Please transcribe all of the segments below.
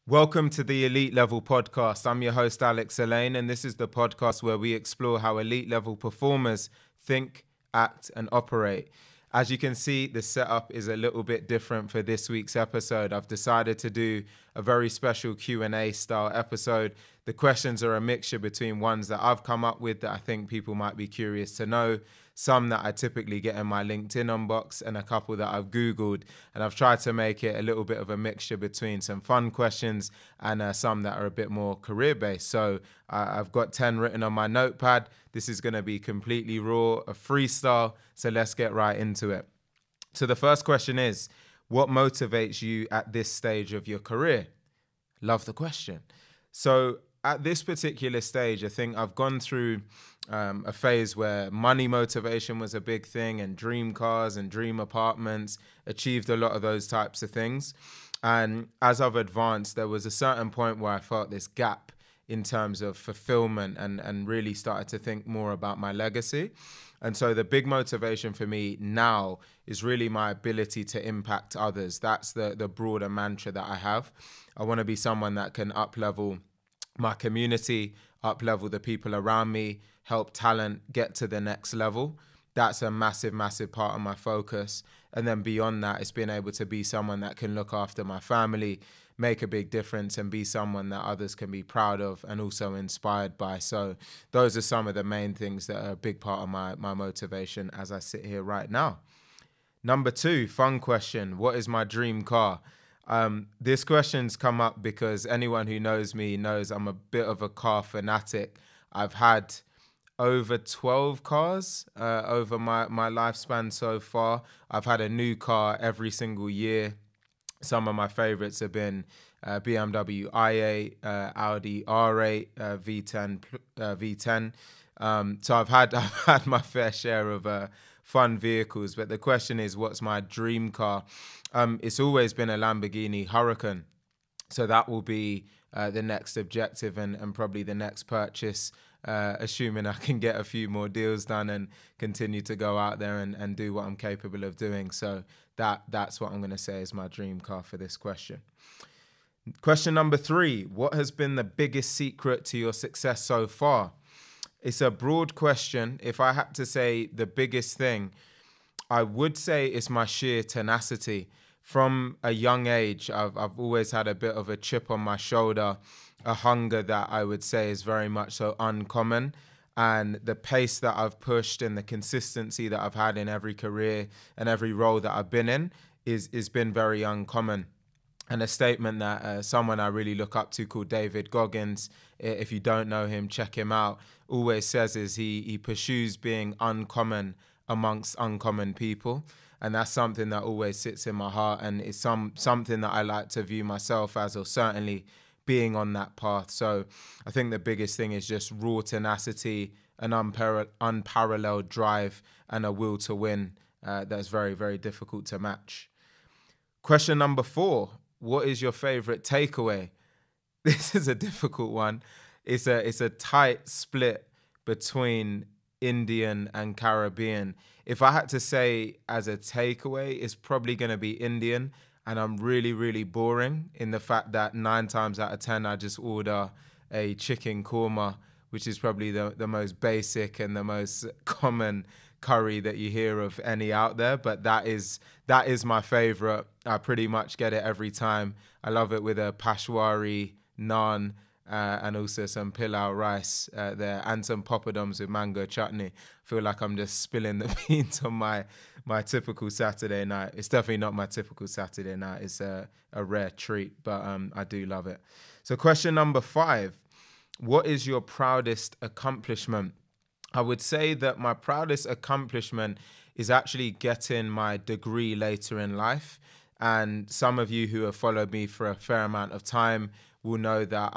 Welcome to the Elite Level Podcast. I'm your host, Alex Elaine, and this is the podcast where we explore how elite level performers think, act, and operate. As you can see, the setup is a little bit different for this week's episode. I've decided to do a very special Q&A style episode. The questions are a mixture between ones that I've come up with that I think people might be curious to know, some that I typically get in my LinkedIn inbox, and a couple that I've Googled. And I've tried to make it a little bit of a mixture between some fun questions and some that are a bit more career-based. So I've got 10 written on my notepad. This is going to be completely raw, a freestyle. So let's get right into it. So the first question is, what motivates you at this stage of your career? Love the question. So at this particular stage, I think I've gone through a phase where money motivation was a big thing, and dream cars and dream apartments, achieved a lot of those types of things. And as I've advanced, there was a certain point where I felt this gap in terms of fulfillment and really started to think more about my legacy. And so the big motivation for me now is really my ability to impact others. That's the broader mantra that I have. I want to be someone that can up-level my community, up-level the people around me, help talent get to the next level. That's a massive, massive part of my focus. And then beyond that, it's being able to be someone that can look after my family, make a big difference, and be someone that others can be proud of and also inspired by. So those are some of the main things that are a big part of my motivation as I sit here right now. Number 2, fun question. What is my dream car? This question's come up because anyone who knows me knows I'm a bit of a car fanatic. I've had over 12 cars over my lifespan so far. I've had a new car every single year. Some of my favorites have been BMW i8, Audi R8, V10. So I've had my fair share of fun vehicles. But the question is, what's my dream car? It's always been a Lamborghini Huracan. So that will be the next objective and probably the next purchase, assuming I can get a few more deals done and continue to go out there and do what I'm capable of doing. So that's what I'm going to say is my dream car for this question. Question number 3, what has been the biggest secret to your success so far? It's a broad question. If I had to say the biggest thing, I would say it's my sheer tenacity. From a young age, I've always had a bit of a chip on my shoulder, a hunger that I would say is very much so uncommon. And the pace that I've pushed and the consistency that I've had in every career and every role that I've been in is been very uncommon. And a statement that someone I really look up to called David Goggins, if you don't know him, check him out, always says is he pursues being uncommon amongst uncommon people. And that's something that always sits in my heart, and it's something that I like to view myself as, or certainly being on that path. So I think the biggest thing is just raw tenacity, an unparalleled drive, and a will to win that's very, very difficult to match. Question number 4, what is your favorite takeaway? This is a difficult one. It's a tight split between Indian and Caribbean. If I had to say as a takeaway, it's probably going to be Indian. And I'm really, really boring in the fact that 9 times out of 10, I just order a chicken korma, which is probably the most basic and the most common curry that you hear of any out there. But that is my favorite. I pretty much get it every time. I love it with a pashwari naan and also some pilau rice there, and some poppadoms with mango chutney. Feel like I'm just spilling the beans on my typical Saturday night. It's definitely not my typical Saturday night. It's a rare treat, but I do love it. So question number 5, what is your proudest accomplishment? I would say that my proudest accomplishment is actually getting my degree later in life. And some of you who have followed me for a fair amount of time will know that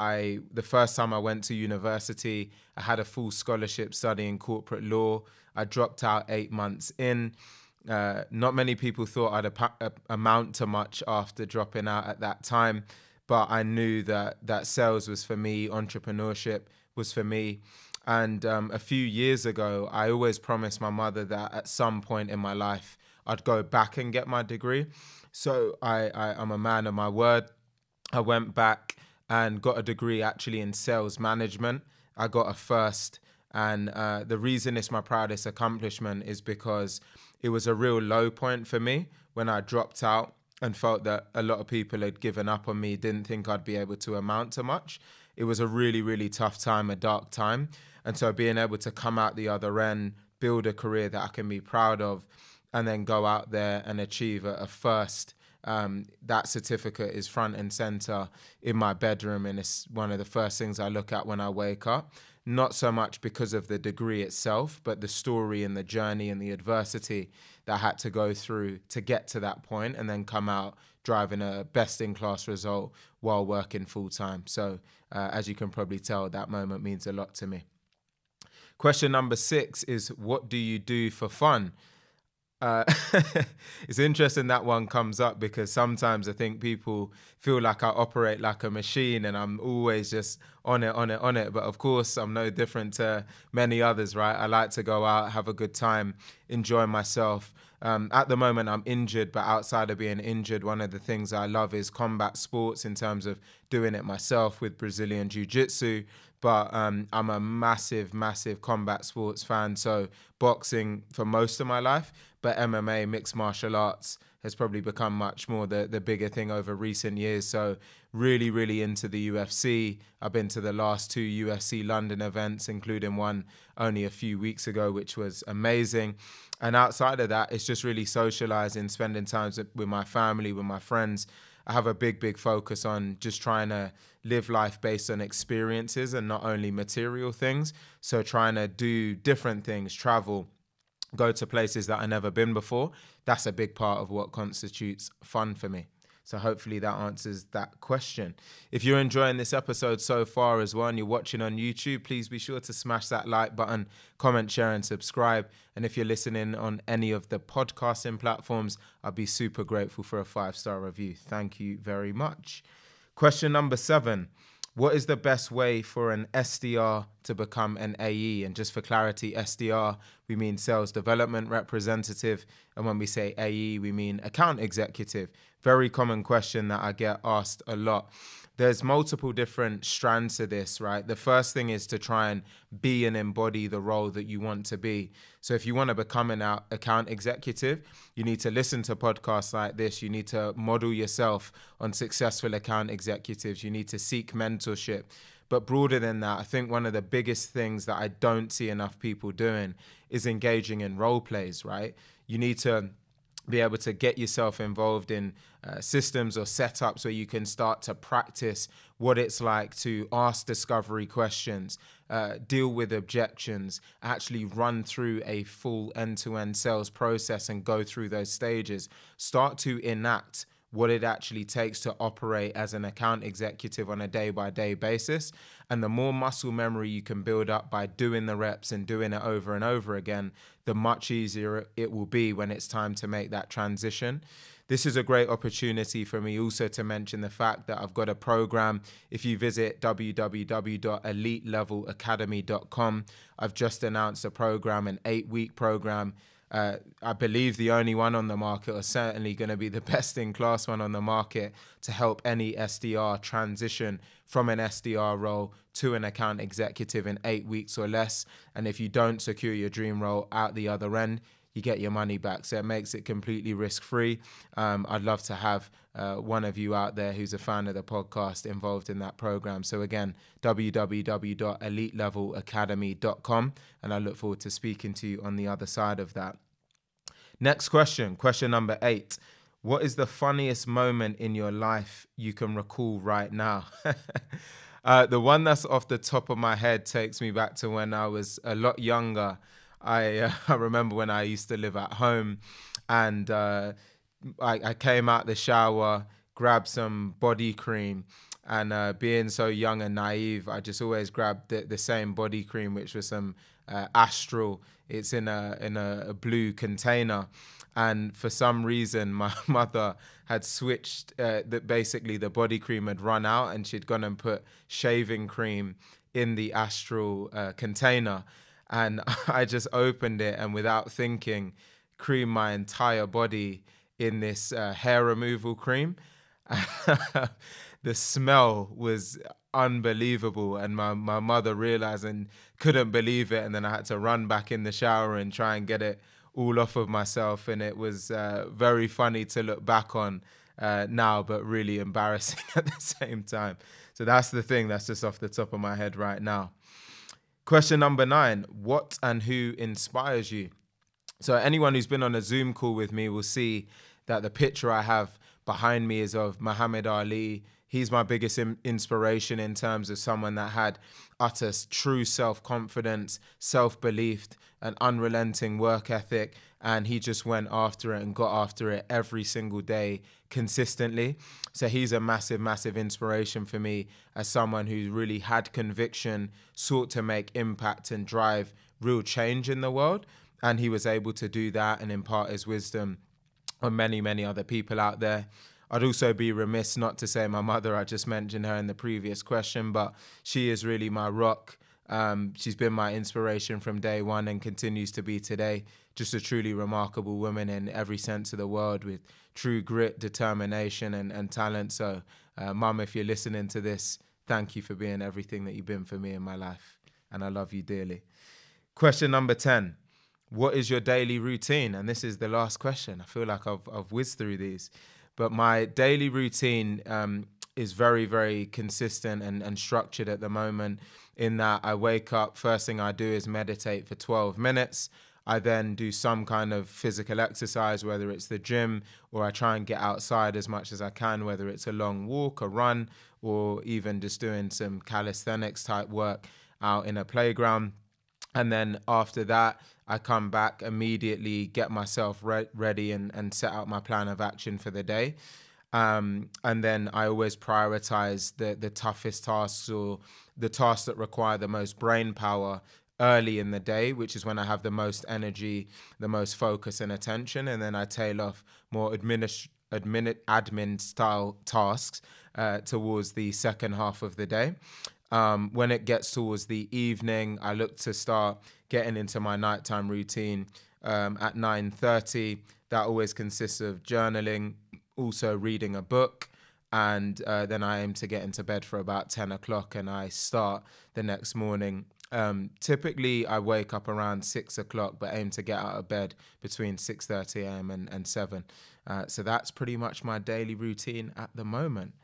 the first time I went to university, I had a full scholarship studying corporate law. I dropped out 8 months in. Not many people thought I'd amount to much after dropping out at that time, but I knew that sales was for me, entrepreneurship was for me. And a few years ago, I always promised my mother that at some point in my life, I'd go back and get my degree. So I'm a man of my word. I went back and got a degree actually in sales management. I got a first. And the reason it's my proudest accomplishment is because it was a real low point for me when I dropped out and felt that a lot of people had given up on me, didn't think I'd be able to amount to much. It was a really, really tough time, a dark time. And so being able to come out the other end, build a career that I can be proud of, and then go out there and achieve a first. That certificate is front and center in my bedroom, and it's one of the first things I look at when I wake up. Not so much because of the degree itself, but the story and the journey and the adversity that I had to go through to get to that point and then come out driving a best-in-class result while working full-time. So as you can probably tell, that moment means a lot to me. Question number 6 is, what do you do for fun? It's interesting that one comes up because sometimes I think people feel like I operate like a machine and I'm always just on it. But of course, I'm no different to many others, right? I like to go out, have a good time, enjoy myself. At the moment, I'm injured, but outside of being injured, one of the things I love is combat sports in terms of doing it myself with Brazilian Jiu-Jitsu. But I'm a massive, massive combat sports fan. So boxing for most of my life, but MMA, mixed martial arts, has probably become much more the bigger thing over recent years. So really, really into the UFC. I've been to the last 2 UFC London events, including one only a few weeks ago, which was amazing. And outside of that, it's just really socializing, spending time with my family, with my friends. I have a big, big focus on just trying to live life based on experiences and not only material things. So trying to do different things, travel, go to places that I've never been before. That's a big part of what constitutes fun for me. So hopefully that answers that question. If you're enjoying this episode so far as well and you're watching on YouTube, please be sure to smash that like button, comment, share, and subscribe. And if you're listening on any of the podcasting platforms, I'd be super grateful for a 5-star review. Thank you very much. Question number 7. What is the best way for an SDR to become an AE? And just for clarity, SDR, we mean sales development representative. And when we say AE, we mean account executive. Very common question that I get asked a lot. There's multiple different strands to this, right? The first thing is to try and be and embody the role that you want to be. So if you want to become an account executive, you need to listen to podcasts like this. You need to model yourself on successful account executives. You need to seek mentorship. But broader than that, I think one of the biggest things that I don't see enough people doing is engaging in role plays, right? You need to be able to get yourself involved in systems or setups where you can start to practice what it's like to ask discovery questions, deal with objections, actually run through a full end-to-end sales process and go through those stages. Start to enact what it actually takes to operate as an account executive on a day-by-day basis. And the more muscle memory you can build up by doing the reps and doing it over and over again, the much easier it will be when it's time to make that transition. This is a great opportunity for me also to mention the fact that I've got a program. If you visit www.elitelevelacademy.com, I've just announced a program, an 8-week program. I believe the only one on the market, or certainly going to be the best-in-class one on the market, to help any SDR transition from an SDR role to an account executive in 8 weeks or less. And if you don't secure your dream role out the other end, you get your money back. So it makes it completely risk-free. I'd love to have one of you out there who's a fan of the podcast involved in that program. So again, www.elitelevelacademy.com, and I look forward to speaking to you on the other side of that. Next question, question number 8. What is the funniest moment in your life you can recall right now? The one that's off the top of my head takes me back to when I was a lot younger. I remember when I used to live at home, and I came out the shower, grabbed some body cream, and being so young and naive, I just always grabbed the same body cream, which was some Astral. It's in a blue container. And for some reason, my mother had switched, basically the body cream had run out, and she'd gone and put shaving cream in the Astral container. And I just opened it and without thinking, creamed my entire body in this hair removal cream. the smell was unbelievable, and my mother realized and couldn't believe it, and then I had to run back in the shower and try and get it all off of myself, and it was very funny to look back on now, but really embarrassing at the same time. So that's the thing that's just off the top of my head right now. Question number 9, what and who inspires you? So anyone who's been on a Zoom call with me will see that the picture I have behind me is of Mohammed Ali. He's my biggest inspiration in terms of someone that had utter true self-confidence, self-belief, an unrelenting work ethic, and he just went after it and got after it every single day consistently. So he's a massive, massive inspiration for me as someone who really had conviction, sought to make impact and drive real change in the world. And he was able to do that and impart his wisdom on many, many other people out there. I'd also be remiss not to say my mother. I just mentioned her in the previous question, but she is really my rock. She's been my inspiration from day one and continues to be today. Just a truly remarkable woman in every sense of the word, with true grit, determination, and talent. So, Mum, if you're listening to this, thank you for being everything that you've been for me in my life. And I love you dearly. Question number 10. What is your daily routine? And this is the last question. I feel like I've whizzed through these. But my daily routine is very, very consistent and structured at the moment, in that I wake up, first thing I do is meditate for 12 minutes. I then do some kind of physical exercise, whether it's the gym or I try and get outside as much as I can, whether it's a long walk, a run, or even just doing some calisthenics type work out in a playground. And then after that, I come back immediately, get myself ready and set out my plan of action for the day. And then I always prioritize the toughest tasks, or the tasks that require the most brain power, early in the day, which is when I have the most energy, the most focus and attention. And then I tail off more admin style tasks towards the second half of the day. When it gets towards the evening, I look to start getting into my nighttime routine at 9:30. That always consists of journaling, also reading a book, and then I aim to get into bed for about 10 o'clock, and I start the next morning. Typically, I wake up around 6 o'clock, but aim to get out of bed between 6:30 a.m. and 7. So that's pretty much my daily routine at the moment.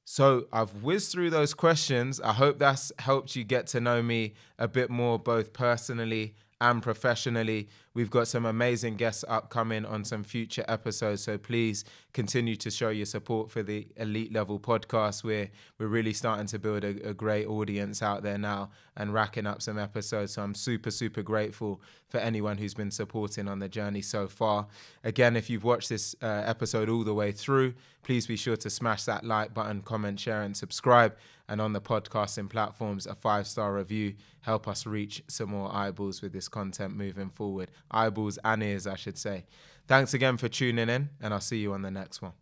So I've whizzed through those questions. I hope that's helped you get to know me a bit more, both personally and professionally. We've got some amazing guests upcoming on some future episodes, so please continue to show your support for the Elite Level podcast. We're really starting to build a great audience out there now and racking up some episodes, so I'm super, super grateful for anyone who's been supporting on the journey so far. Again, if you've watched this episode all the way through, please be sure to smash that like button, comment, share, and subscribe. And on the podcasting platforms, a 5-star review. Help us reach some more eyeballs with this content moving forward. Eyeballs and ears, I should say. Thanks again for tuning in, and I'll see you on the next one.